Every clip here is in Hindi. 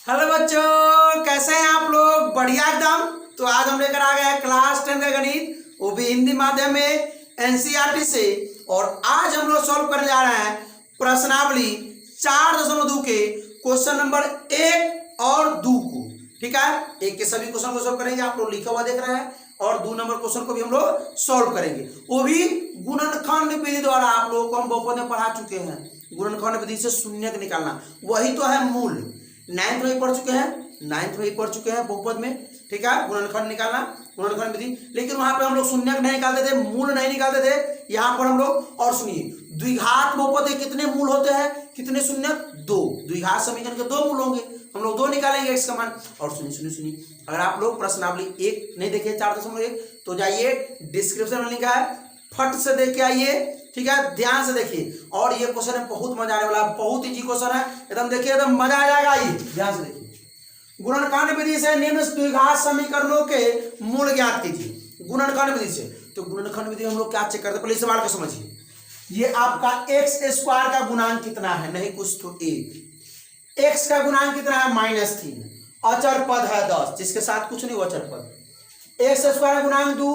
हेलो बच्चों, कैसे हैं आप लोग? बढ़िया एकदम। तो आज हम लेकर आ गए हैं क्लास 10 का गणित, वो भी हिंदी माध्यम में एनसीईआरटी से। और आज हम लोग सॉल्व करने जा रहे हैं प्रश्नावली 4.2 के क्वेश्चन नंबर 1 और 2 को। ठीक है, एक के सभी क्वेश्चन को सॉल्व करेंगे, आप लोग लिखा हुआ देख रहे हैं। और 2 नंबर क्वेश्चन को भी हम लोग सॉल्व करेंगे, वो भी गुणनखंड विधि द्वारा। आप लोगों को हम बहुपद में पढ़ा चुके हैं, गुणनखंड विधि से शून्य निकालना, वही तो है मूल। 9th में पढ़ चुके हैं, 9th में पढ़ चुके हैं बहुपद में। ठीक है, गुणनखंड निकालना, गुणनखंड विधि। लेकिन वहां पे हम लोग शून्य नहीं निकालते थे, मूल नहीं निकालते थे। यहाँ पर हम लोग, और सुनिए, द्विघात बहुपद के कितने मूल होते हैं, कितने शून्य? 2। द्विघात समीकरण के 2 मूल होंगे, हम लोग 2 निकालेंगे x का मान। और सुनिए सुनिए सुनिए, अगर आप लोग प्रश्नावली 1 नहीं देखे 4.1 तो जाइए, डिस्क्रिप्शन में लिखा है, फट से देख के आइए। ठीक है, ध्यान से देखिए। और ये क्वेश्चन है बहुत मजा आने वाला, बहुत इजी क्वेश्चन है एकदम। देखिए एकदम मजा आ जाएगा। आइए ध्यान से देखिए। गुणनखंड विधि से निम्न द्विघात समीकरणों के मूल ज्ञात कीजिए। गुणनखंड विधि से, तो गुणनखंड विधि हम लोग क्या चेक करते हैं, पहले सवाल को समझिए। ये आपका x स्क्वायर का गुणांक कितना है? नहीं कुछ तो 1। x का गुणांक कितना है? -3। अचर पद है 10, जिसके साथ कुछ नहीं, अचर पद। x स्क्वायर का गुणांक 2,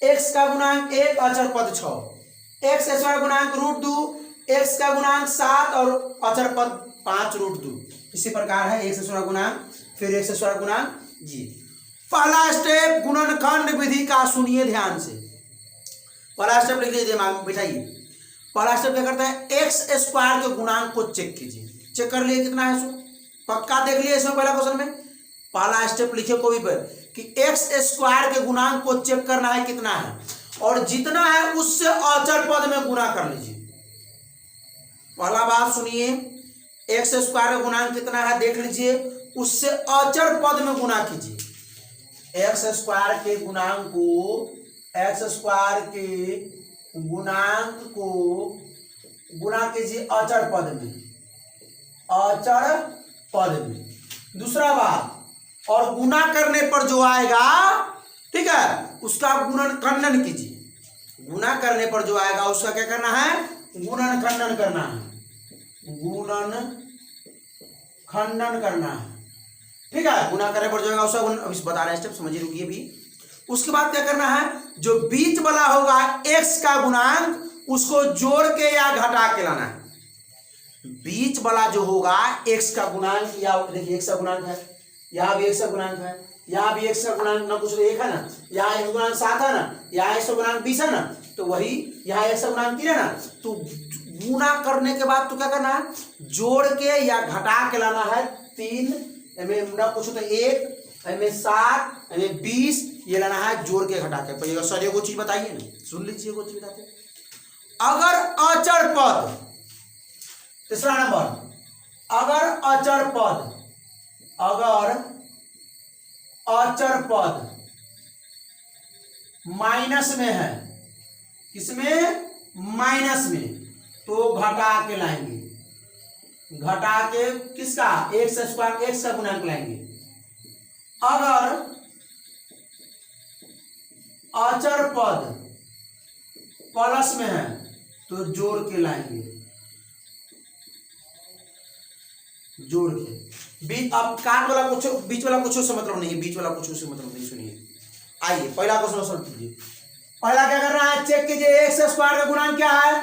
x का गुणांक 1, अचर पद 6। x स्क्वायर गुणांक √2, x का गुणांक 7 और अचर पद 5 √2। इसी प्रकार है x स्क्वायर गुणांक, फिर x स्क्वायर गुणांक जी। पहला स्टेप गुणनखंड विधि का सुनिए ध्यान से। पहला स्टेप लिख लीजिए, दिमाग में बिठाइए। पहला स्टेप क्या करता है? x स्क्वायर के गुणांक को चेक कीजिए। चेक कर लिए कितना है, सो पक्का देख लिए इसमें पहला क्वेश्चन में। पहला स्टेप लिखे कोई पर कि x स्क्वायर के गुणांक को चेक करना है कितना है, और जितना है उससे अचर पद में गुणा कर लीजिए। पहला बात सुनिए, x स्क्वायर का गुणांक कितना है देख लीजिए, उससे अचर पद में गुणा कीजिए। x स्क्वायर के गुणांक को, x स्क्वायर के गुणांक को गुणा कीजिए अचर पद में, अचर पद में। दूसरा बात, और गुणा करने पर जो आएगा, ठीक है, उसका गुणनखंडन कीजिए। गुणा करने पर जो आएगा उसका क्या करना है? गुणनखंडन करना है, गुणनखंडन करना है। ठीक है, गुणा करने पर जो आएगा उसका अभी बता रहे हैं स्टेप, समझिए, रुकिए भी। उसके बाद क्या करना है? जो बीच वाला होगा x का गुणांक, उसको जोड़ के या घटा के लाना है। बीच वाला जो होगा x का गुणांक, या देखिए x का गुणांक है, यहाँ भी x का गुणांक है, यहाँ भी x का गुणांक ना कुछ 1 है ना, यहाँ x गुणांक 7 है ना, यहाँ x गुणांक 20 है ना, तो वही यहाँ x गुणांक 3 है ना। तो गुणा करने के बाद तो क्या करना है? जोड़ के या घटा के लाना है। 3 ना कुछ तो 1, 7, 20, ये लाना है जोड़ के घटा के। सर एगो चीज बताइए ना, सुन लीजिए, एगो चीज बताते हैं। अगर अचर पद, तीसरा नंबर, अगर अचर पद, अगर अचर पद माइनस में है, किसमें? माइनस में, तो घटा के लाएंगे। घटा के किसका? x स्क्वायर, x का गुणांक लाएंगे। अगर अचर पद प्लस में है तो जोड़ के लाएंगे, जोड़ के। अब काट वाला कुछ, बीच वाला कुछ से मतलब नहीं है, बीच वाला कुछ से मतलब नहीं। सुनिए, आइए पहला क्वेश्चन सॉल्व कीजिए। पहला क्या करना है? चेक कीजिए x स्क्वायर का गुणांक क्या है।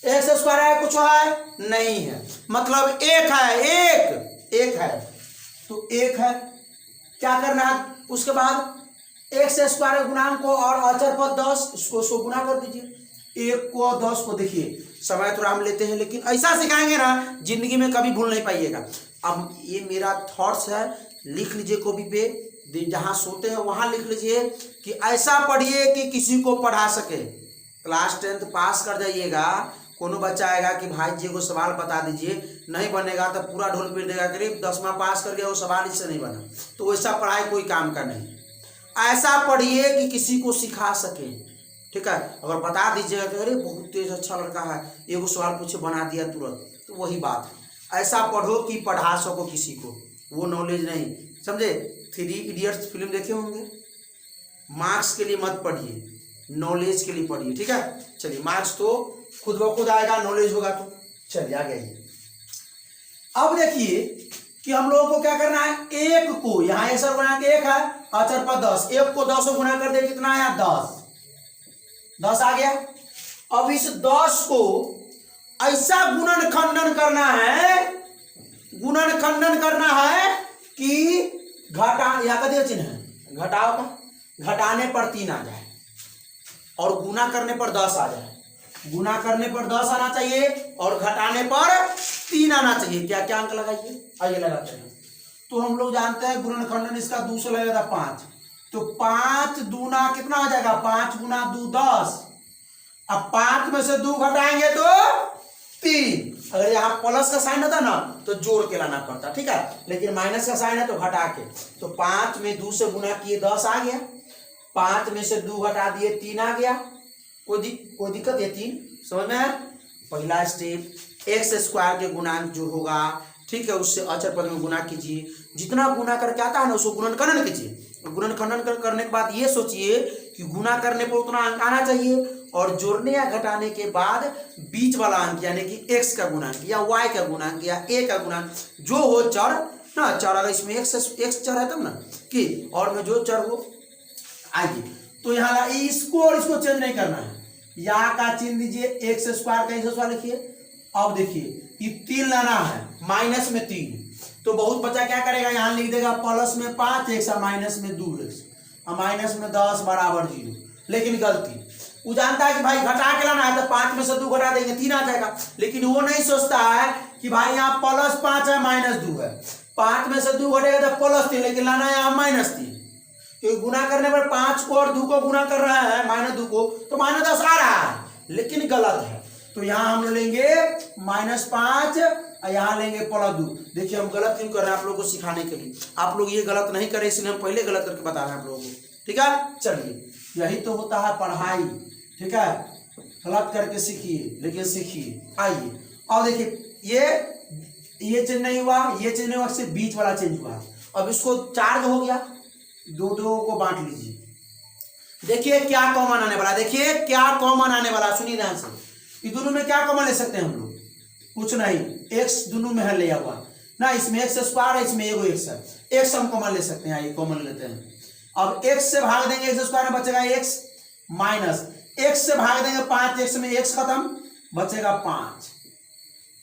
x स्क्वायर है, कुछ है नहीं है, मतलब 1 है, 1 है, तो 1 है। क्या करना है उसके बाद? x स्क्वायर के गुणांक को और अचर पद 10, इसको गुणा कर दीजिए। 1 को 10 को, देखिए समय थोड़ा हम लेते हैं, लेकिन ऐसा सिखाएंगे ना, जिंदगी में कभी भूल नहीं पाइएगा। अब ये मेरा थॉट्स है, लिख लीजिए कॉपी पे, जहां सोते हैं वहां लिख लीजिए कि ऐसा पढ़िए कि किसी को पढ़ा सके। क्लास 10th पास कर जाइएगा। कोनो बच्चा आएगा कि भाई जी को सवाल बता दीजिए, नहीं बनेगा तो पूरा ढोल पीट देगा, करीब 10वां पास कर गया, वो सवाल इससे नहीं बना, तो वैसा पढ़ाई कोई काम का नहीं। ऐसा पढ़िए कि किसी को सिखा सके। ठीक है, अगर बता दीजिएगा कि अरे बहुत तेज अच्छा लड़का है, एगो सवाल पूछे बना दिया तुरंत, तो वही बात है। ऐसा पढ़ो कि पढ़ा सको किसी को, वो नॉलेज नहीं, समझे। 3 इडियट्स फिल्म देखे होंगे। मार्क्स के लिए मत पढ़िए, नॉलेज के लिए पढ़िए। ठीक है, चलिए, मार्क्स तो खुद ब खुद आएगा, नॉलेज होगा तो। चलिए आगे आइए। अब देखिए कि हम लोगों को क्या करना है, एक को यहाँ एक सर बना के एक है अचर पर 10, एक को 10 गुना कर दे कितना आया 10 आ गया। अब इस 10 को ऐसा गुणन खंडन करना है कि घटा या का चिन्ह है घटाओ का, घटाने पर 3 आ जाए और गुना करने पर 10 आ जाए। गुना करने पर 10 आना चाहिए और घटाने पर 3 आना चाहिए। क्या क्या अंक लगाइए, आइए लगाते हैं। तो हम लोग जानते हैं गुणनखंडन इसका 2 से लगेगा 5, तो 5 दूना कितना हो जाएगा, 5 गुना 2 10। अब 5 में से 2 घटाएंगे तो 3। अगर यहाँ प्लस का साइन होता ना तो जोड़ के लाना पड़ता, ठीक है, लेकिन माइनस का साइन है तो घटा के। तो 5 में 2 से गुना किए 10 आ गया, 5 में से 2 घटा दिए 3 आ गया। कोई दिक्कत है, 3 समझ में है। पहला स्टेप एक्स स्क्वायर के गुणांक जो होगा, ठीक है, उससे अचर पद में गुना कीजिए। जितना गुना करके आता है ना उसको गुणनखंडन कीजिए। गुणनखंडन करने के बाद ये सोचिए कि गुना करने पर उतना अंक आना चाहिए और जोड़ने या घटाने के बाद बीच वाला अंक यानी कि x का गुणांक या y का गुणांक या a का गुणांक जो हो चर ना, चर अगर इसमें x चर है तब ना कि और में जो चर हो आइए। तो यहाँ इसको और इसको चेंज नहीं करना है, यहाँ का चिन्ह दीजिए, एक्स स्क्वायर का स्क्वायर लिखिए। अब देखिए ये 3 लाना है, माइनस में 3, तो बहुत बच्चा क्या करेगा, यहाँ लिख देगा प्लस में 5x और माइनस में 2x और माइनस में 10 बराबर 0। लेकिन गलती, वो जानता है कि भाई घटा के लाना है तो 5 में से 2 घटा देंगे 3 आ जाएगा, लेकिन वो नहीं सोचता है कि भाई यहाँ प्लस 5 है माइनस 2 है, 5 में से 2 घटेगा तो प्लस 3, लेकिन लाना है यहाँ माइनस 3। तो गुना करने पर 5 को और 2 को गुना कर रहा है माइनस 2 को, तो माइनस 10 आ रहा है, लेकिन गलत है। तो यहाँ हम लेंगे -5 और यहाँ लेंगे +2। देखिए हम गलत क्यों कर रहे हैं, आप लोगों को सिखाने के लिए। आप लोग ये गलत नहीं करें इसलिए हम पहले गलत करके बता रहे हैं आप लोगों को, ठीक है। चलिए यही तो होता है पढ़ाई, ठीक है, गलत करके सीखिए लेकिन सीखिए। आइए अब देखिए ये चेंज नहीं हुआ, ये चेंज नहीं हुआ, सिर्फ बीच वाला चेंज हुआ। अब इसको 4 हो गया, 2 को बांट लीजिए। देखिए क्या कॉमन आने वाला, देखिए क्या कॉमन आने वाला, सुनिए ध्यान से। ये दोनों में क्या कॉमन ले सकते हैं हम लोग, कुछ नहीं, x दोनों में है लिया हुआ ना, इसमें x स्क्वायर है, इसमें एगो x है, x हम कॉमन ले सकते हैं, ये कॉमन लेते हैं। अब x से भाग देंगे x स्क्वायर में बचेगा x, माइनस x से भाग देंगे 5x में x खत्म बचेगा 5।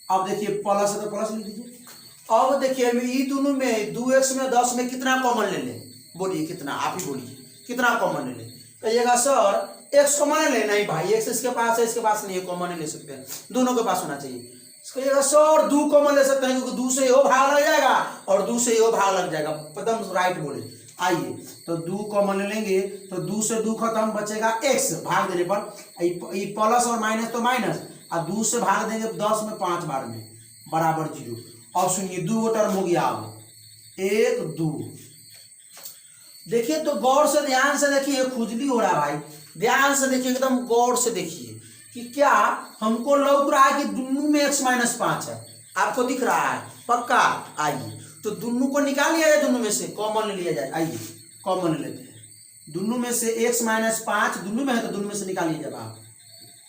अब देखिए प्लस है तो प्लस लिख दीजिए। अब देखिए ये दोनों में 2x में 10 में कितना कॉमन ले लें, बोलिए कितना, आप ही बोलिए कितना कॉमन ले लें। कहिएगा सर x कॉमन ले, नहीं भाई x इसके पास है, इसके पास नहीं है, कॉमन नहीं ले सकते हैं, दोनों के पास होना चाहिए। कहिएगा सर 2 कॉमन ले सकते हैं क्योंकि 2 से यो भाग लग जाएगा और 2 से यो भाग लग जाएगा, एकदम राइट बोले। आइए तो 2 कॉमन ले लेंगे तो 2 से 2 खत्म बचेगा x, भाग देने पर ये प्लस और माइनस तो माइनस, और 2 से भाग देंगे 10 में 5 बार में बराबर 0। अब सुनिए 2 टर्म हो गया, अब 1 2। देखिए तो गौर से ध्यान से देखिए, खुजली हो रहा है भाई, ध्यान से देखिए, एकदम गौर से देखिए कि क्या हमको लग रहा है कि दोनों में x - 5 है, आपको दिख रहा है पक्का। आइए तो दोनों को निकाल लिया जाए, दोनों में से कॉमन ले लिया जाए। आइए कॉमन लेते हैं, दोनों में से x - 5 दोनों में है तो दोनों में से निकालिए, जब आप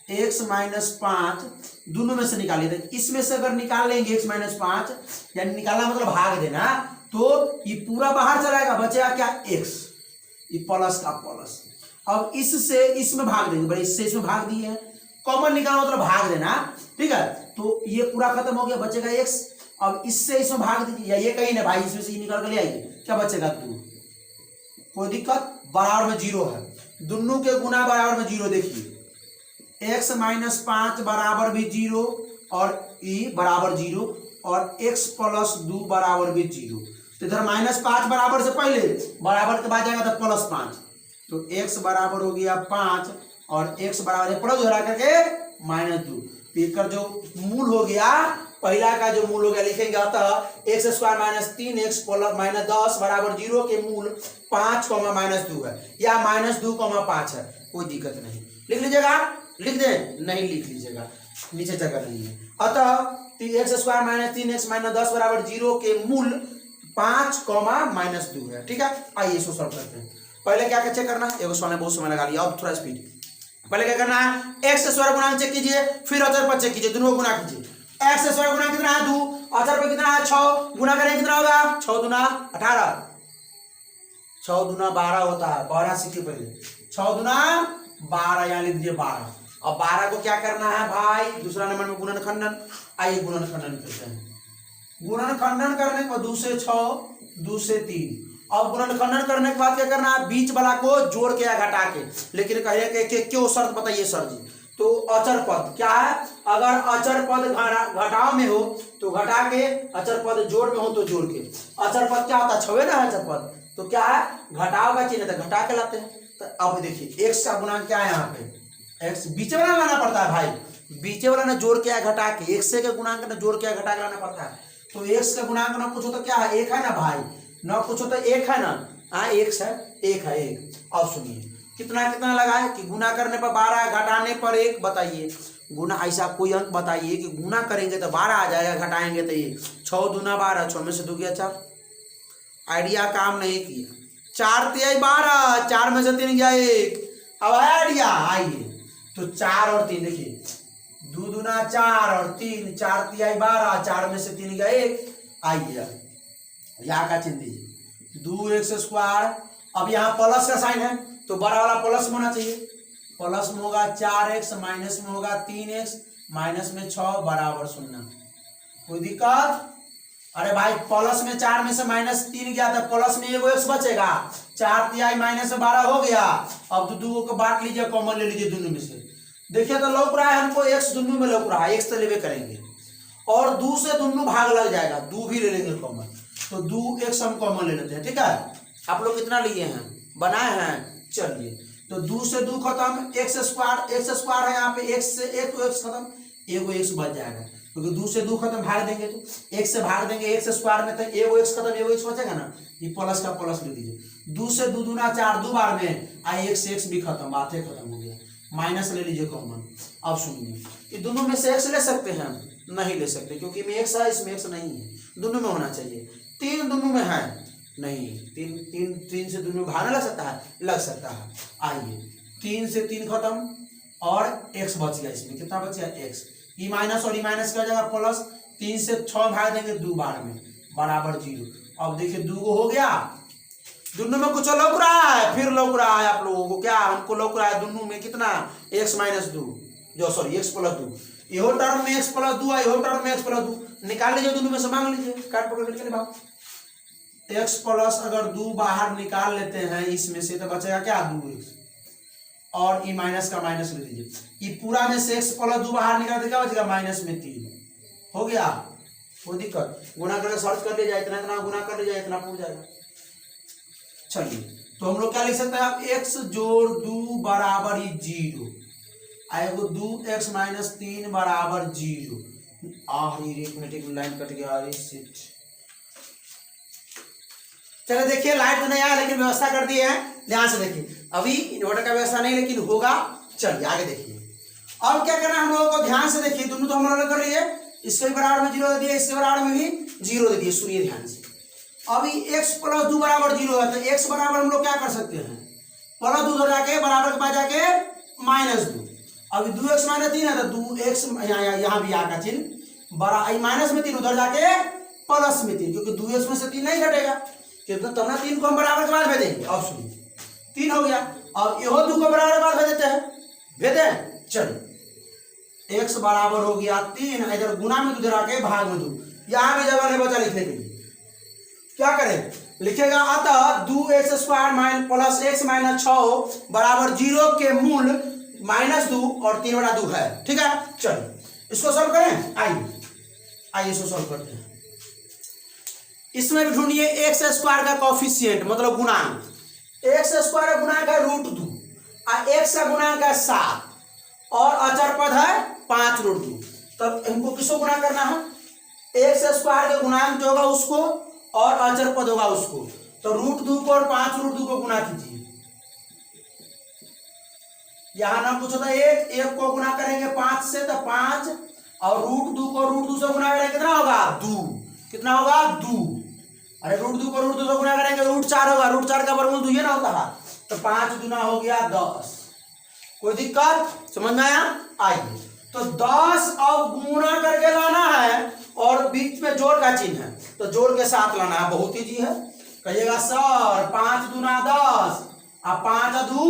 x - 5 दोनों में से निकालिए। इसमें से अगर निकाल लेंगे x - 5 यानी निकालना मतलब भाग देना, तो ये पूरा बाहर चलाएगा, बचेगा क्या x, ये प्लस का प्लस। अब इससे इसमें भाग देंगे, बड़े इससे इसमें भाग दिए हैं, कॉमन निकालना मतलब भाग देना, ठीक है। तो ये पूरा खत्म हो गया, बचेगा x। अब इससे इसमें भाग दीजिए, या ये कहीं ना भाई इसमें से निकाल कर ले आइए, क्या बचेगा 2। कोई दिक्कत, बराबर में 0 है, दोनों के गुना बराबर में 0। देखिए x - 5 बराबर भी 0 और e बराबर 0 और x + 2 बराबर भी 0। तो इधर -5 बराबर से पहले, बराबर के बाद जाएगा तो +5, तो x बराबर हो गया 5 और x बराबर प्लस हरा करके -2। तो जो मूल हो गया, पहला का जो मूल हो गया लिखेंगे, अतः x² - 3x + -10 बराबर 0 के मूल 5, -2 है या -2, 5 है, कोई दिक्कत नहीं। लिख लीजिएगा, लिख दे, नहीं लिख लीजिएगा, नीचे जगह नहीं है। अतः x² - 3x - 10 बराबर 0 के मूल 5, -2 है, ठीक है। आइए इसको सॉल्व करते हैं। पहले क्या चेक करना, एगो सवाल में बहुत समय लगा लिया, अब थोड़ा स्पीड। पहले क्या करना है, x स्क्वायर गुणांक चेक कीजिए, फिर अचर पर चेक कीजिए, दोनों को गुना कीजिए। x स्क्वायर गुणांक कितना है 2 अचर पद कितना है 6, गुना करेंगे कितना होगा 6 दूना 18, 6 दूना 12 होता है, 12 सीखे पहले, 6 दूना 12, यहाँ लिख दीजिए 12। अब 12 को क्या करना है भाई, दूसरा नंबर में गुणनखंडन। आइए गुणनखंडन करते हैं। गुणनखंडन करने के बाद 2 से 6, 2 से 3। अब गुणनखंडन करने के बाद क्या करना है, बीच वाला को जोड़ के या घटा के। लेकिन कहिए कि क्यों शर्त बताइए सर जी। तो अचर पद क्या है, अगर अचर पद घटाव में हो तो घटा के, अचर पद जोड़ में हो तो जोड़ के। अचर पद क्या होता है, 6 ना है अचर पद, तो क्या है घटाव का चिन्ह, तो घटा के लाते हैं। तो अब देखिए x का गुणांक क्या है, यहाँ पे x बीच वाला लाना पड़ता है भाई, बीच वाला ना जोड़ के या घटा के, x के गुणांक ना जोड़ के या घटा के लाना पड़ता है। तो x का गुणांक ना कुछ हो तो क्या है 1 है ना भाई, ना कुछ हो तो 1 है ना, हाँ 1 है 1 है 1। अब सुनिए कितना कितना लगाए कि गुना करने पर 12, घटाने पर 1। बताइए गुना, ऐसा कोई अंक बताइए कि गुना करेंगे तो 12 आ जाएगा, घटाएंगे तो 1। 6 दूना 12, 6 में से 2 गया 4। आइडिया काम नहीं किया, 4 तिहाई 12, 4 में से 3 गया 1। अब आइडिया आइए, तो 4 और 3 देखिए, 2 दूना 4 और 3, 4 तिहाई 12, 4 में से 3 गया 1। आइए यहाँ का चिन्ह दीजिए 2x स्क्वायर। अब यहाँ प्लस का साइन है तो बड़ा वाला प्लस में होना चाहिए, प्लस में होगा 4x, माइनस में होगा 3x, माइनस में 6 बराबर 0। कोई दिक्कत? अरे भाई प्लस में 4 में से माइनस 3 गया तो प्लस में एगो x बचेगा, 4 तिहाई माइनस 12 हो गया। अब तो 2 को बांट लीजिए, कॉमन ले लीजिए दोनों में से। देखिए तो लौक रहा है हमको x, दोनों में लौक रहा है, x तो लेवे करेंगे और 2 से दोनों भाग लग जाएगा, 2 भी ले लेंगे कॉमन, तो 2x हम कॉमन ले लेते हैं। ठीक है, आप लोग कितना लिए हैं, बनाए हैं, चलिए। तो 2 से 2 खत्म, x स्क्वायर है यहाँ पे, x से 1 तो x खत्म, एगो x बच जाएगा क्योंकि 2 से 2 खत्म, भाग देंगे तो 1 से भाग देंगे, x स्क्वायर में तो एगो x खत्म, एगो x बचेगा ना, ये प्लस का प्लस ले दीजिए। 2 से 2 दूना 4, 2 बार में आई, x भी खत्म, बातें खत्म हो गया, माइनस ले लीजिए कॉमन। अब सुनिए ये दोनों में से x ले सकते हैं, नहीं ले सकते क्योंकि में x है, इसमें x नहीं है, दोनों में होना चाहिए। 3 दोनों में है नहीं, 3 से दोनों भागने लग सकता है, लग सकता है। आइए 3 से 3 खत्म और x बच गया, इसमें कितना बच गया x, ई माइनस और ई माइनस का जगह प्लस, 3 से 6 भाग देंगे 2 बार में बराबर 0। अब देखिए 2 हो गया, दोनों में कुछ लौक रहा है, फिर लौक रहा है आप लोगों को, क्या हमको लौक रहा है दोनों में कितना x माइनस 2, जो सॉरी x प्लस 2, यो टर्म में x प्लस 2 है, यो टर्म में x प्लस 2, निकाल लीजिए दोनों में से, मांग लीजिए, काट पकड़ करके निकाल। x प्लस अगर 2 बाहर निकाल लेते हैं इसमें से तो बचेगा क्या 2x, और ई माइनस का माइनस ले लीजिए, ये पूरा में से x प्लस 2 बाहर निकाल देगा, क्या बचेगा माइनस में 3 हो गया। कोई दिक्कत, गुना करके सर्च कर लीजिए, इतना इतना गुना कर लीजिए, इतना पूछ जाएगा। चलिए तो हम लोग क्या लिख सकते हैं, अब x जोड़ 2 बराबर 0, आएगा 2x माइनस 3 बराबर 0। एक मिनट लाइन कट गया, अरे शिट। चलो देखिए लाइट तो नहीं आया लेकिन व्यवस्था कर दी है, ध्यान से देखिए, अभी इन्वर्टर का व्यवस्था नहीं लेकिन होगा। चलिए आगे देखिए, अब क्या करना है हम लोगों को, ध्यान से देखिए, दोनों तो हम लोगों ने कर लिए, इसके भी बराबर में 0 दे दिया, इसके बराबर में भी 0 दे दिए। सुनिए ध्यान से, अभी x प्लस 2 बराबर 0 है तो x बराबर हम लोग क्या कर सकते हैं, प्लस 2 जाके बराबर के पास जाके माइनस 2, अभी 2x माइनस 3 है तो 2x यहाँ भी आका चिन्ह बड़ा, माइनस में 3 उधर जाके प्लस में 3, क्योंकि 2x में से 3 नहीं घटेगा, तब ना 3 को हम बराबर के बाद भेजेंगे। अब सुनिए 3 हो गया, अब यहो 2 को बराबर के बाद भेज देते हैं, भेजें। चलिए x बराबर हो गया 3, इधर गुना में 2 इधर आके भाग में 2, यहाँ भी जगह नहीं बचा लिखने के लिए, क्या करें, लिखेगा अतः 2x square plus x minus 6 बराबर 0 के मूल माइनस 2 और 3/2 है। ठीक है, चलिए इसको सॉल्व करें, आइए इसको सॉल्व करते हैं। इसमें भी ढूंढिए एक्स स्क्वायर का कॉफिशिएंट, मतलब गुणांक, एक्स स्क्वायर का गुणांक है √2 और एक्स का गुणांक है 7 और अचर पद है 5√2, तब हमको किसको गुणा करना है, एक्स स्क्वायर का गुणांक जो होगा उसको और अचर पद होगा उसको, तो √2 को और 5√2 को गुणा कीजिए। यहां ना कुछ होता है, एक को गुणा करेंगे 5 से तो 5 और √2 को √2 से गुणा करेंगे कितना होगा 2, कितना होगा 2, अरे √2 को √2 से गुणा करेंगे √4 होगा, √4 का वर्गमूल 2 ये ना होता है, तो 5 दूना हो गया 10। कोई दिक्कत, समझ में आया? आइए तो 10 अब गुणा करके लाना है और बीच में जोड़ का चिन्ह है, तो जोड़ के साथ लाना है, बहुत ईजी है। कहिएगा सर 5 दूना 10 और 5 दू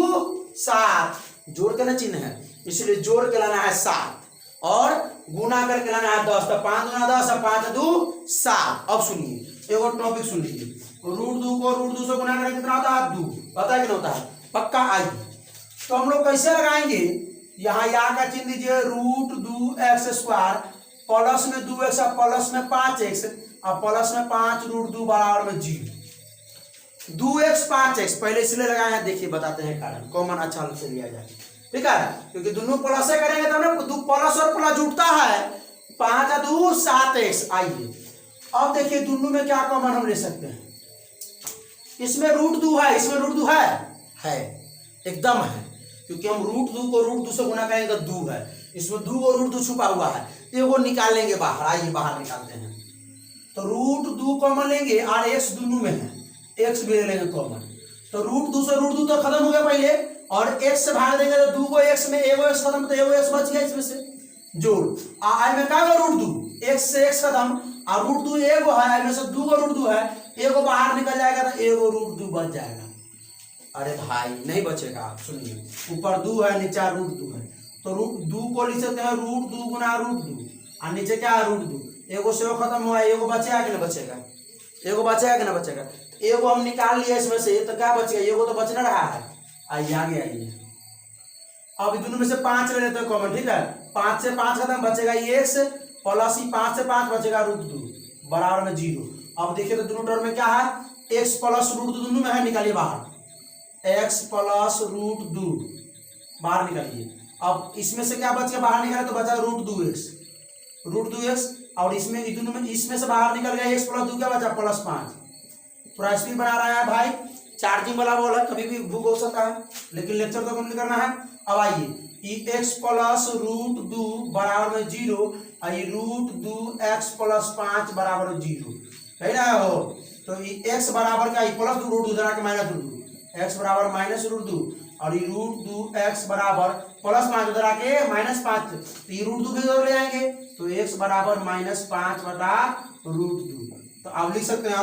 7, जोड़ के ना चिन्ह है, इसलिए जोड़ के लाना है 7 और गुना करके लाना है 10, तो 5 दूना 10 और 5 दू 7। अब सुनिए एक और टॉपिक सुन लीजिए, √2 को √2 से गुना करें कितना होता है 2, पता है कि नहीं होता है, पक्का। आइए तो हम लोग कैसे लगाएंगे, यहाँ या का चिन्ह दीजिए √2x² प्लस में 2x और प्लस में 5x और प्लस में 5 √2 बराबर में 0। 2x 5x पहले इसलिए लगाए हैं, देखिए बताते हैं कारण, कॉमन अच्छा से लिया जाए, ठीक है, क्योंकि दोनों प्लस से करेंगे तो ना प्लस और प्लस जुटता है, 5 2 7x। आइए अब देखिए दोनों में क्या कॉमन हम ले सकते हैं, इसमें √2 है, इसमें √2 है एकदम है, क्योंकि हम √2 को √2 से गुना करेंगे तो 2 है, इसमें 2 और √2 छुपा हुआ है, तो वो निकाल लेंगे बाहर। आइए बाहर निकालते हैं, तो √2 कॉमन लेंगे और x दोनों में है, x भी ले लेंगे कॉमन, तो √2 से √2 तो खत्म हो गया पहले, और x से भाग देंगे तो 2 को x में, एगो x खत्म, तो एगो x बच गया इसमें से जोड़। आई में क्या √2 x से x खत्म और √2 एगो है, आई में से 2 को √2 है, एगो बाहर निकल जाएगा तो एगो √2 बच जाएगा। अरे भाई नहीं बचेगा, सुनिए ऊपर 2 है नीचे √2 है, तो √2 को लिख सकते हैं √2 गुना √2 और नीचे क्या है √2, एगो से वो खत्म हुआ, एगो बचेगा कि नहीं बचेगा, एगो बचेगा कि नहीं बचेगा, एगो हम निकाल लिया इसमें से, तो क्या बचेगा, एगो तो बच ना रहा है। आइए आगे आइए, अब दोनों में से 5 ले लेते हैं कॉमन, ठीक है, 5 से 5 खत्म, बचेगा x प्लस ही 5 से 5 बचेगा √2 बराबर में 0। अब देखिए तो दोनों टर्म में क्या है, x प्लस √2 दोनों में है, निकालिए बाहर, x प्लस √2 बाहर निकालिए। अब इसमें से क्या बच गया, बाहर निकाले तो बचा √2x, और इसमें दोनों में, इसमें से बाहर निकल गया x प्लस 2, क्या बचा +5। थोड़ा स्पीड बना रहा है भाई, चार्जिंग वाला बॉल है, कभी भी बुक हो सकता है, लेकिन लेक्चर तो कंप्लीट करना है। अब आइए x प्लस √2 बराबर में 0 और √2x प्लस 5 बराबर 0 है ना हो, तो x बराबर क्या, प्लस √2 जरा के माइनस √2, x बराबर माइनस √2 और √2x बराबर प्लस 5 उधर आके -5, तो ये √2 भी उधर ले आएंगे, तो x बराबर -5 बटा √2। तो आप लिख सकते हैं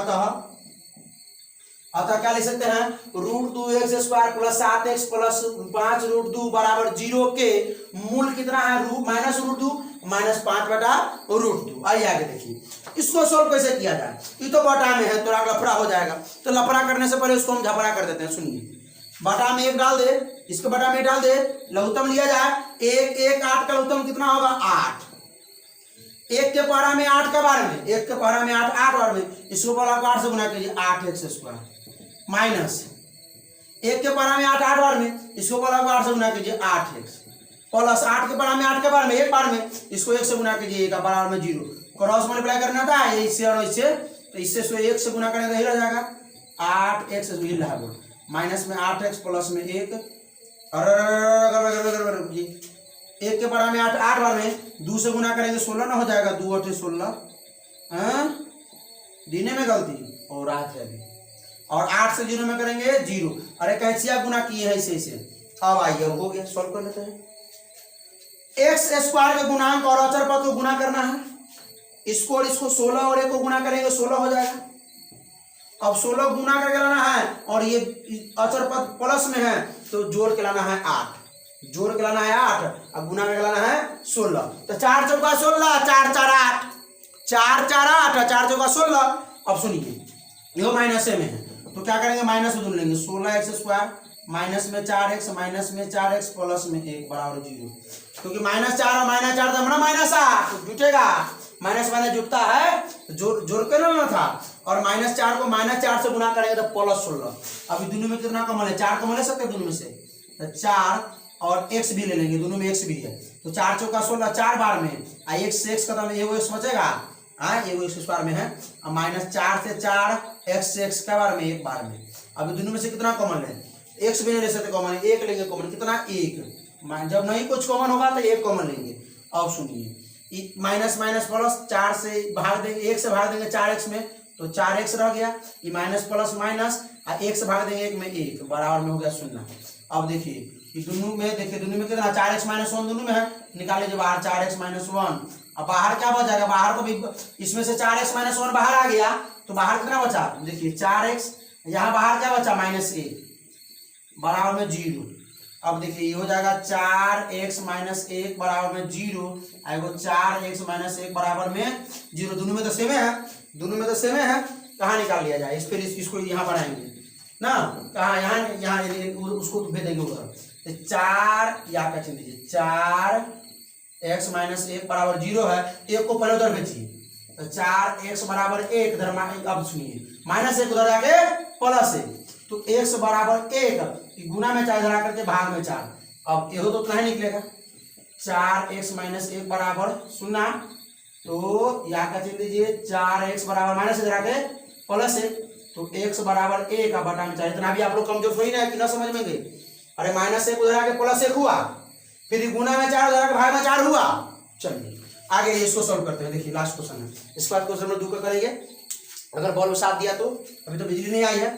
अतः क्या लिख सकते हैं, √2x² प्लस 7x प्लस 5 √2 बराबर 0 के मूल कितना है, -√2 -5 बटा √2। आइए आगे देखिए इसको सोल्व कैसे किया जाए, ये तो बटा में है, थोड़ा लफड़ा हो जाएगा, तो लफड़ा करने से पहले उसको हम झपड़ा कर देते हैं। सुनिए बटा में 1 डाल दे, इसको बटा में डाल दे, लघुत्तम लिया जाए, 1 8 का लघुत्तम कितना होगा 8, 1 के पहाड़ा में 8 का बार में, 1 के पहाड़ा में 8 बार में, इसको बोला 8 से गुना कीजिए 8x² माइनस 1 के पहाड़ा में 8 बार में, इसको बोला 8 से गुना कीजिए 8x प्लस 8 के पहाड़ा में 8 के बार में 1 बार में, इसको 1 से गुना कीजिए 1 बराबर में 0, क्रॉस मल्टीप्लाई करना था इससे और इससे, तो इससे 1 से गुना करेंगे तो ही रह जाएगा 8x माइनस में 8x प्लस में 1, अरे 1 के पहाड़ा में 8 बार में, 2 से गुना करेंगे 16 ना हो जाएगा, 2 8 16, दिने में गलती और रात है अभी, और 8 से 0 में करेंगे 0, अरे कैंसिया गुना किए हैं इसे। अब आइए हो गया, सॉल्व कर लेते हैं। x² के गुणांक और अचर पद को गुना करना है, इसको और इसको 16 और 1 को गुना करेंगे 16 हो जाएगा। अब 16 गुना करके लाना है और ये अचर पद प्लस में है तो जोड़ के लाना है 8, जोड़ के लाना है 8, अब गुना करके लाना है 16, तो 4 चौका 16, 4 4 8, 4 4 8, 4 चौका 16। अब सुनिए ये माइनस में है तो क्या करेंगे, माइनस में ढूंढ लेंगे, 16x² माइनस में 4x माइनस में 4x प्लस में 1 बराबर 0, क्योंकि -4 और -4 तो हमारा माइनस आ तो जुटेगा, माइनस माइनस जुटता है, जोड़ के ना था, और -4 को -4 से गुना करेंगे तो +16। अभी दोनों में कितना कॉमन है, 4 कॉमन ले सकते हैं दोनों में से, तो 4 और x भी ले लेंगे, दोनों में x भी है, तो 4 चौका 16, 4 बार में x से x खत्म, एगो x बचेगा, एगो x² में है, अब -4 से 4 x से x का बार में 1 बार में। अभी दोनों में से कितना कॉमन है, x भी नहीं ले सकते कॉमन, 1 लेंगे कॉमन, कितना 1, जब नहीं कुछ कॉमन होगा तो 1 कॉमन लेंगे। अब सुनिए माइनस माइनस प्लस, 4 से भाग देंगे, 1 से भाग देंगे 4x में तो 4x रह गया, ये माइनस प्लस माइनस, 1 से भाग देंगे 1 में 1 बराबर में हो गया 0। अब देखिए दोनों में, देखिए दोनों में कितना 4x - 1 दोनों में है, निकाले जब बाहर 4x - 1 अब बाहर क्या बच जाएगा, बाहर तो भी इसमें से 4x माइनस 1 बाहर आ गया, तो बाहर कितना बचा, देखिए 4x, यहाँ बाहर क्या बचा -1 बराबर में 0। अब देखिए ये हो जाएगा 4x माइनस 1 बराबर में 0, आएगा 4x माइनस 1 बराबर में 0। दोनों में तो सेम है, दोनों में तो सेम है, कहाँ निकाल लिया जाए, फिर इसको यहाँ बनाएंगे ना, कहाँ, यहाँ उसको भेज देंगे उधर। तो 4 यहाँ का चिन्ह दीजिए, 4x माइनस 1 बराबर 0 है, एक को पहले उधर भेजिए, तो 4x बराबर 1 इधर, अब सुनिए -1 उधर जाके +1, तो x बराबर 1 गुना में 4 इधर आकर के भाग में 4, अब ये तो नहीं निकलेगा, 4x माइनस 1 बराबर 0, तो यहाँ का चिन्ह दीजिए, 4x बराबर -1 इधर आके +1, तो x बराबर 1 बटा में 4। इतना भी आप लोग कमजोर थोड़ी ना है कि ना समझ में गए, अरे -1 उधर आके +1 हुआ, फिर गुना में 4 उधर आके भाग में 4 हुआ। चलिए आगे इसको सॉल्व करते हैं, देखिए लास्ट क्वेश्चन है, इसके बाद क्वेश्चन नंबर 2 का करेंगे, अगर बॉल साथ दिया तो, अभी तो बिजली नहीं आई है।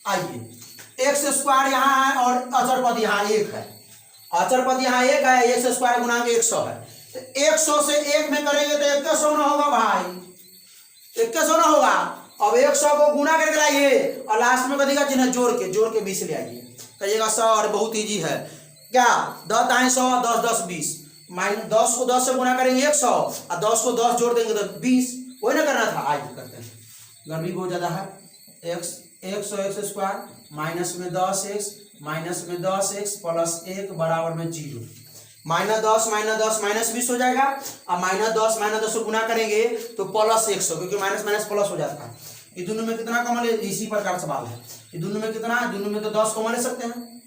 आइए x² यहाँ है और अचर पद यहाँ 1 है, अचर पद यहाँ 1 है, x² गुणांक 100 है, तो 100 से 1 में करेंगे तो 100 ना होगा भाई, 100 ना होगा। अब 100 को गुना करके लाइए और लास्ट में कथी का चिन्ह जोड़ के 20 ले आइए, कहिएगा 100, और बहुत ईजी है क्या, 10 दाएं 100, 10 10 20, -10 को 10 से गुना करेंगे 100 और 10 को 10 जोड़ देंगे तो 20, वही ना करना था। आज करते हैं, गर्मी बहुत ज्यादा है, 100x² माइनस में 10x माइनस में 10x प्लस 1 बराबर में 0, -10 -20 हो जाएगा, अब -10 -10 को गुना करेंगे तो +100, क्योंकि माइनस माइनस प्लस हो जाता है। ये दोनों में कितना कॉमन है, इसी प्रकार सवाल है, ये दोनों में कितना, दोनों में तो 10 कॉमन ले सकते हैं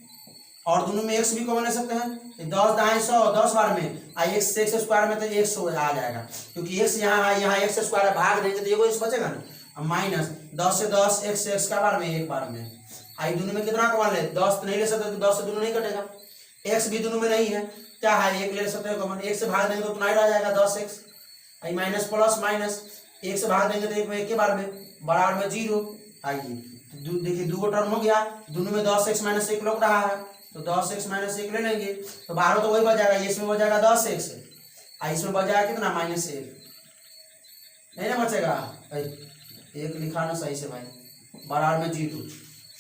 और दोनों में x भी कॉमन ले सकते हैं, 10 दाएं 100, 10 बार में x² में तो 100 आ जाएगा, क्योंकि x यहाँ है, यहाँ x² भाग देंगे तो ये x बचेगा ना, अब -10 से 10 x का बार में 1 बार में, आई दोनों में कितना कॉमन ले, 10 तो नहीं ले सकते, 10 से दोनों नहीं कटेगा, x भी दोनों में नहीं है, क्या है 1 ले सकते हो कॉमन, 1 से भाग देंगे तो उतना ही रह जाएगा 10x, आई माइनस प्लस माइनस 1 से भाग देंगे तो 1 में 1 के बार में बराबर में 0। आइए देखिए 2 टर्म हो गया, दोनों में 10x माइनस 1 लग रहा है, तो 10x माइनस 1 ले लेंगे, तो बाहर तो वही बच जाएगा, इसमें बच जाएगा 10x, इसमें बच जाएगा कितना -1, नहीं ना बचेगा, 1 लिखा ना सही से भाई, बराबर में 0।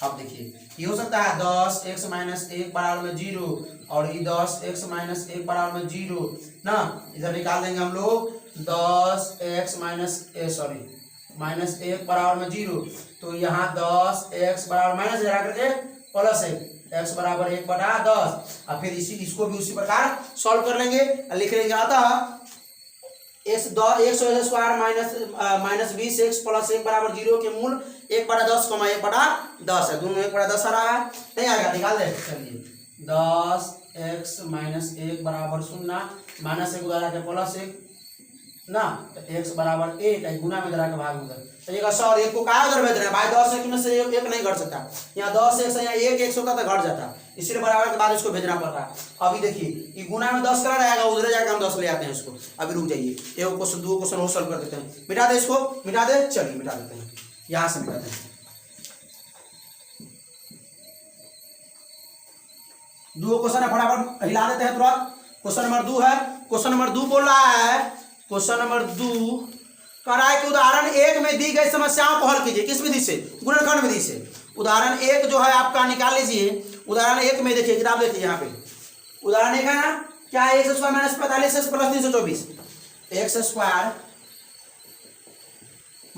अब देखिए ये हो सकता है 10x माइनस 1 बराबर में 0 और ये 10x माइनस 1 बराबर में 0 ना, इधर निकाल देंगे हम लोग 10x माइनस 1 बराबर में 0, तो यहाँ 10x बराबर माइनस इधर आकर के +1, x बराबर 1/10, और फिर इसको भी उसी प्रकार सॉल्व कर लेंगे, लिख लेंगे, अतः x² माइनस 20x प्लस 1 बराबर 0 के मूल 1/10, 1/10 है, दोनों 1/10 आ रहा है, नहीं आएगा, निकाल दे। चलिए 10x माइनस 1 बराबर 0, -1 उधर आके +1 ना, तो x बराबर 1 गुना में इधर के भाग में, तो ये 100 और 1 को क्या उधर भेज रहे हैं भाई, 10x में से 1 नहीं घट सकता, यहाँ 10x है, यहाँ 1x होता तो घट जाता, इसलिए बराबर के बाद इसको भेजना पड़ रहा है। अभी देखिए ये गुना में 10 करा रहेगा, उधर जाकर हम 10 ले आते हैं इसको, अभी रुक जाइए, एक क्वेश्चन 2 क्वेश्चन और सॉल्व कर देते हैं, मिटा दे इसको, मिटा दे, चलिए मिटा देते हैं, यहाँ से मिटाते हैं, 2 क्वेश्चन है, फटाफट हिला देते हैं तुरंत। क्वेश्चन नंबर 2 है, क्वेश्चन नंबर 2 बोल रहा है, क्वेश्चन नंबर 2 कह रहा है कि उदाहरण 1 में दी गई समस्याओं को हल कीजिए, किस विधि से, गुणनखंड विधि से। उदाहरण 1 जो है आपका निकाल लीजिए, उदाहरण 1 में देखिए, किताब देखिए यहाँ पे, उदाहरण 1 है ना, क्या है, x² minus 45x plus 324, x²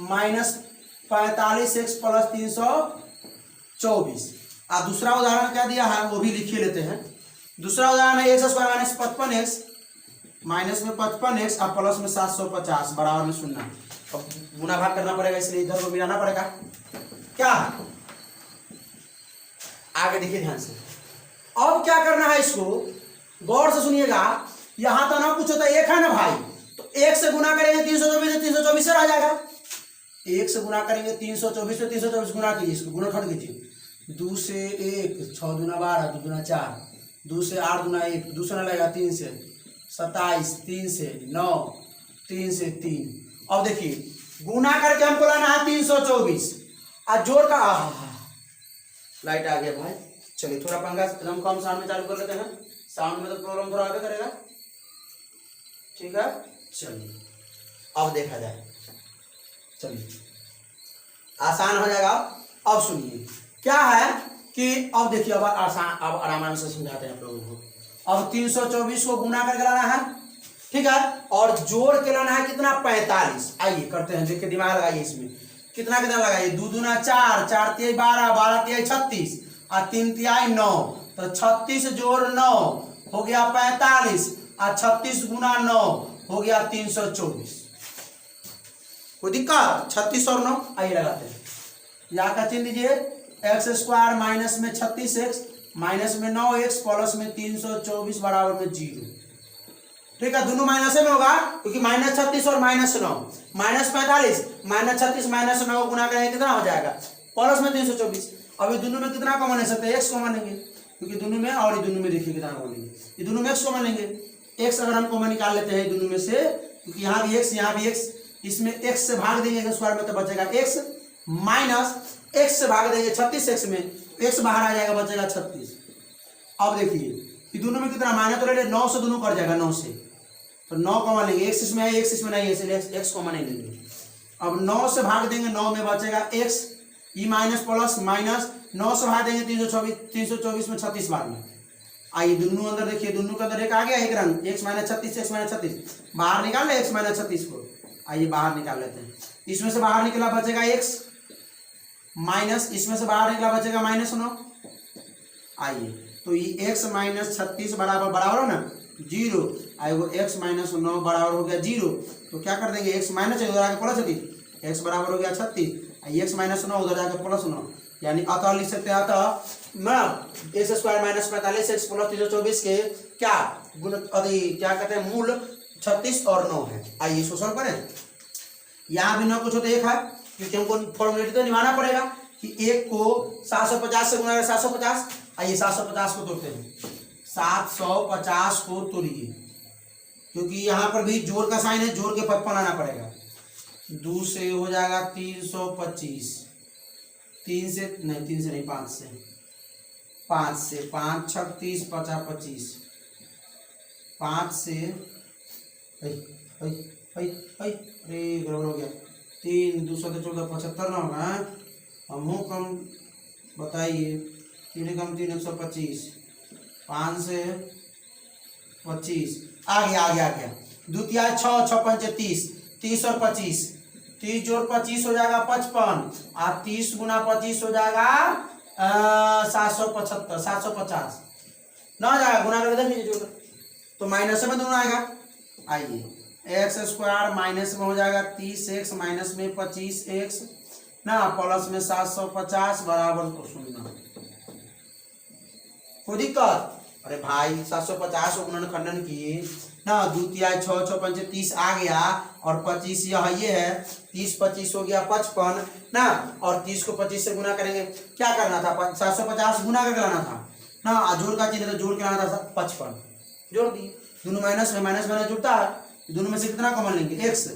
minus 45x plus 324। अब दूसरा उदाहरण क्या दिया है वो भी लिख ही लेते हैं। दूसरा उदाहरण है x² माइनस 55x माइनस में 55x और प्लस में 750 बराबर में 0। अब गुना भाग करना पड़ेगा, इसलिए इधर को मिलाना पड़ेगा। क्या आगे देखिए ध्यान से, अब क्या करना है, इसको गौर से सुनिएगा। यहां तो ना कुछ होता है, 1 है ना भाई, तो 1 से गुना करेंगे 324 से रह जाएगा। 1 से गुना करेंगे 324 से 324 गुना कीजिए, इसको गुणनखंड कीजिए। 2 से 1 6 दूना 12 2 दूना 4, 2 से 8 दूना 1, 2 से ना लगेगा 3 से 27, 3 से 9, 3 से 3। अब देखिए गुना करके हमको लाना है 324 और जोड़ का लाइट आ गया भाई। चलिए थोड़ा पंखा एकदम कम साउंड में चालू कर लेते हैं, साउंड में तो प्रॉब्लम थोड़ा आगे करेगा, ठीक है। चलिए अब देखा जाए, चलिए आसान हो जाएगा। अब सुनिए क्या है कि अब देखिए, अब आसान, अब आराम से समझाते हैं आप लोगों को। अब 324 को गुना करके लाना है, ठीक है, और जोड़ के लाना है कितना, 45। आइए करते हैं, देखिए दिमाग लगाइए इसमें, कितना कितना लगाइए, 2 दूना 4, 4 तिहाई 12, 12 तिहाई 36 और 3 तिहाई 9, तो 36 जोड़ 9 हो गया 45 और 36 गुना 9 हो गया 324। कोई दिक्कत? 36 और 9, आइए लगाते हैं। यहाँ का चिन्ह लीजिए, एक्स स्क्वायर माइनस में 36x माइनस में 9x प्लस में 324 बराबर में 0। ठीक है, दोनों माइनस में होगा क्योंकि -36 और -9, -45 -36 -9 गुना करेंगे कितना हो जाएगा, प्लस में 324। अभी दोनों में कितना कॉमन ले सकते हैं, x कॉमन लेंगे, क्योंकि दोनों में, और ये दोनों में देखिए कितना कॉमन लेंगे, ये दोनों में x कॉमन लेंगे। x अगर हम कॉमन निकाल लेते हैं दोनों में से, क्योंकि यहाँ भी x यहाँ भी x, इसमें x से भाग देंगे स्क्वायर में तो बचेगा x, माइनस x से भाग देंगे 36x में, x बाहर आ जाएगा, बचेगा 36। अब देखिए कि दोनों में कितना माइनस, तो ले 9 से दोनों कट जाएगा, 9 से, तो 9 कॉमन लेंगे, x इसमें है x इसमें नहीं है, इसलिए x कॉमन नहीं लेंगे। अब 9 से भाग देंगे, 9 में बचेगा x, E minus plus minus 9 से भाग देंगे 324 में 36 बार में। आइए दोनों अंदर देखिए, दोनों के अंदर एक आ गया एक रंग, x माइनस 36 x माइनस 36 बाहर निकाल ले, x माइनस 36 को, आइए बाहर निकाल लेते हैं। इसमें से बाहर निकला बचेगा x माइनस, इसमें से बाहर निकला बचेगा -9। आइए तो ये x माइनस 36 बराबर बराबर हो ना 0, आएगा x माइनस 9 बराबर हो गया 0, तो क्या कर देंगे, x माइनस उधर आके प्लस 36, x बराबर हो गया 36, x माइनस 9 उधर जाके प्लस 9, यानी अतः लिख सकते हैं, अतः x square minus 45 x plus 324 के क्या गुण, क्या कहते हैं, मूल 36 और 9 है। आइए इसको सॉल्व करें। यहाँ भी 9 कुछ होता 1 है, क्योंकि हमको फॉर्मेलिटी तो निभाना पड़ेगा कि 1 को 750 से गुना करें 750। आइए 750 को तोड़ते हैं, 750 को तोड़िए, क्योंकि यहाँ पर भी जोड़ का साइन है, जोड़ के 55 आना पड़ेगा। 2 से हो जाएगा 325, 3 से नहीं 5 से 5 6 30 50 25, 5 से अरे गड़बड़ हो गया, 3 2 14 75 ना होगा, हम कम बताइए, 3 कम 3 125, 5 से 25 आ गया 2 तिहाई 6 6 5 30, 30 और 25, 30 जोड़ 25 हो जाएगा 55 और 30 गुना 25 हो जाएगा 775 750 ना हो जाएगा, गुना करके देख लीजिए जोड़, तो माइनस में दोनों आएगा। आइए एक्स स्क्वायर माइनस में हो जाएगा 30x माइनस में 25x ना प्लस में 750 बराबर को 0। कोई दिक्कत? अरे भाई 750 को गुणन खंडन किए ना, 2 तिहाई 6 6 5 30 आ गया और 25 ये है, 30 25 हो गया 55 ना, और 30 को 25 से गुना करेंगे, क्या करना था 750 गुना करके लाना था ना, जोड़ का चिन्ह तो जोड़ के लाना था 55, जोड़ दिए, दोनों माइनस में जुड़ता है, दोनों में से कितना कॉमन लेंगे, x,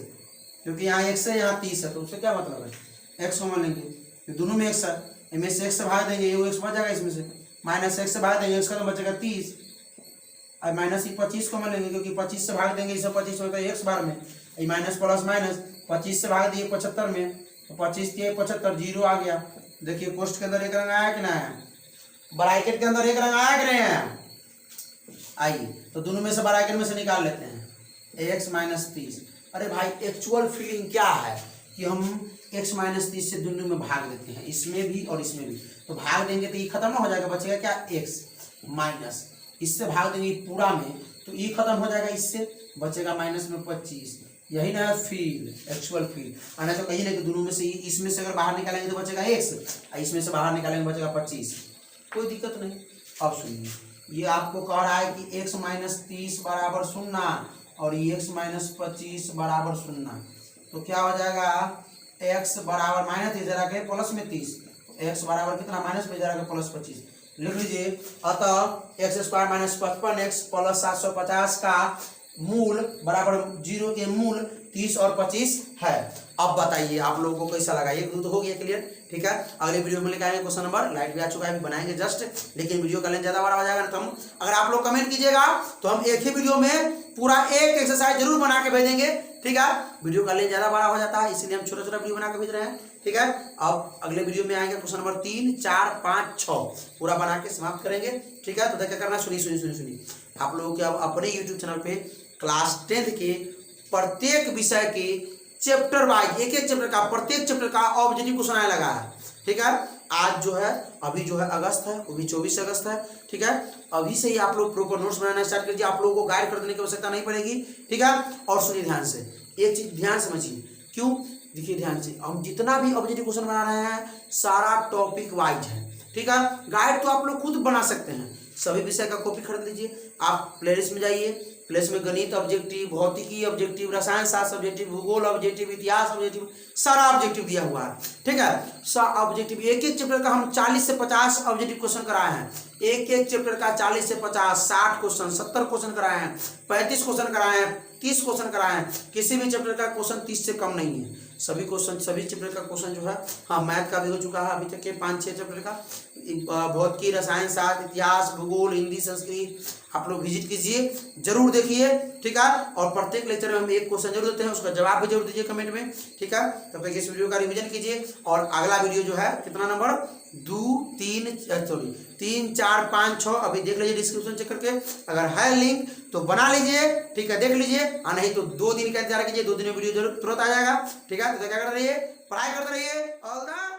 क्योंकि यहाँ x है यहाँ 30 है, तो उससे क्या मतलब है, x कॉमन लेंगे, तो दोनों में x है, इनमें से x से भाग देंगे, ये x बच जाएगा, इसमें से माइनस x से भाग देंगे, x का तो बचेगा 30 और माइनस 25 कॉमन लेंगे, क्योंकि 25 से भाग देंगे, इसे 25 होता है x बार में, ये माइनस प्लस माइनस 25 से भाग दिए 75 में, तो 25 दिए 75 0 आ गया। देखिए कोष्ठ के अंदर एक रंग आया कि ना आया, ब्रैकेट के अंदर एक रंग आया कि नहीं आया। आइए तो दोनों में से ब्रैकेट में से निकाल लेते हैं, x माइनस 30। अरे भाई एक्चुअल फीलिंग क्या है कि हम x माइनस 30 से दोनों में भाग देते हैं, इसमें भी और इसमें भी, तो भाग देंगे तो ये खत्म ना हो जाएगा, बचेगा क्या x माइनस, इससे भाग देंगे पूरा में तो ये खत्म हो जाएगा, इससे बचेगा माइनस में 25। यही ना है फील, एक्चुअल फील। आना तो कही ना कि दोनों में से, इसमें से अगर बाहर निकालेंगे तो बचेगा x, इसमें से बाहर निकालेंगे बचेगा 25, कोई दिक्कत नहीं। अब सुनिए, ये आपको कह रहा है कि x माइनस 30 बराबर 0 और x माइनस 25 बराबर 0, तो क्या हो जाएगा, x बराबर माइनस 30 जरा के प्लस में 30, x बराबर कितना माइनस में जरा के प्लस 25 लिख लीजिए। अतः x square minus 55x plus 750 का मूल बराबर 0 के मूल 30 और 25 है। अब बताइए आप लोगों को कैसा लगा, ये तो हो गया क्लियर, ठीक है। अगले वीडियो में लेकर आएंगे क्वेश्चन नंबर, लाइट भी आ चुका है, भी बनाएंगे जस्ट, लेकिन वीडियो का लेंथ ज्यादा बड़ा हो जाएगा ना, तो हम अगर आप लोग कमेंट कीजिएगा तो हम एक ही वीडियो में पूरा एक एक्सरसाइज जरूर बना के भेजेंगे, ठीक है। वीडियो का लेंथ ज़्यादा बड़ा हो जाता है, इसलिए हम छोटा छोटा वीडियो बना के भेज रहे हैं, ठीक है। अब अगले वीडियो में आएंगे क्वेश्चन नंबर 3, 4, 5, 6 पूरा बना के समाप्त करेंगे, ठीक है। तो क्या करना है, सुनिए आप लोगों के अब अपने यूट्यूब चैनल पे क्लास 10 के प्रत्येक विषय के चैप्टर वाइज एक चैप्टर का, प्रत्येक चैप्टर का ऑब्जेक्टिव क्वेश्चन आने लगा है, ठीक है। आज जो है अभी जो है अगस्त है, वो भी 24 अगस्त है, ठीक है। अभी से ही आप लोग प्रॉपर नोट्स बनाना स्टार्ट कीजिए, आप लोगों को गाइड कर देने की आवश्यकता नहीं पड़ेगी, ठीक है। और सुनिए ध्यान से, एक चीज ध्यान समझिए, क्यों, देखिए ध्यान से, हम जितना भी ऑब्जेक्टिव क्वेश्चन बना रहे हैं सारा टॉपिक वाइज है, ठीक है। गाइड तो आप लोग खुद बना सकते हैं, सभी विषय का कॉपी खरीद लीजिए, आप प्लेलिस्ट में जाइए, प्लेलिस्ट में गणित ऑब्जेक्टिव, भौतिकी ऑब्जेक्टिव, रसायन शास्त्र ऑब्जेक्टिव, भूगोल ऑब्जेक्टिव, इतिहास ऑब्जेक्टिव, सारा ऑब्जेक्टिव दिया हुआ है, ठीक है। ऑब्जेक्टिव एक चैप्टर का हम 40 से 50 ऑब्जेक्टिव क्वेश्चन कराए हैं, एक चैप्टर का 40 से 50, 60 क्वेश्चन, 70 क्वेश्चन कराए हैं, 35 क्वेश्चन कराए हैं, 30 क्वेश्चन कराए हैं, किसी भी चैप्टर का क्वेश्चन 30 से कम नहीं है, सभी क्वेश्चन, सभी चैप्टर का क्वेश्चन जो है, हाँ मैथ का भी हो चुका है अभी तक के 5-6 चैप्टर का, भौतिकी, रसायन शास्त्र, इतिहास, भूगोल, हिंदी, संस्कृत, आप लोग विजिट कीजिए, जरूर देखिए, ठीक है। और प्रत्येक लेक्चर में हम एक क्वेश्चन जरूर देते हैं, उसका जवाब भी जरूर दीजिए कमेंट में, ठीक है। तब तक इस वीडियो का रिवीजन कीजिए, और अगला वीडियो जो है कितना नंबर 2, 3, 4, 5, 6 अभी देख लीजिए, डिस्क्रिप्शन चेक करके, अगर है लिंक तो बना लीजिए, ठीक है, देख लीजिए, और नहीं तो 2 दिन का इंतजार कीजिए, 2 दिन में वीडियो जरूर तुरंत आ जाएगा, ठीक है। तो क्या करते रहिए, पढ़ाई करते रहिए, ऑल द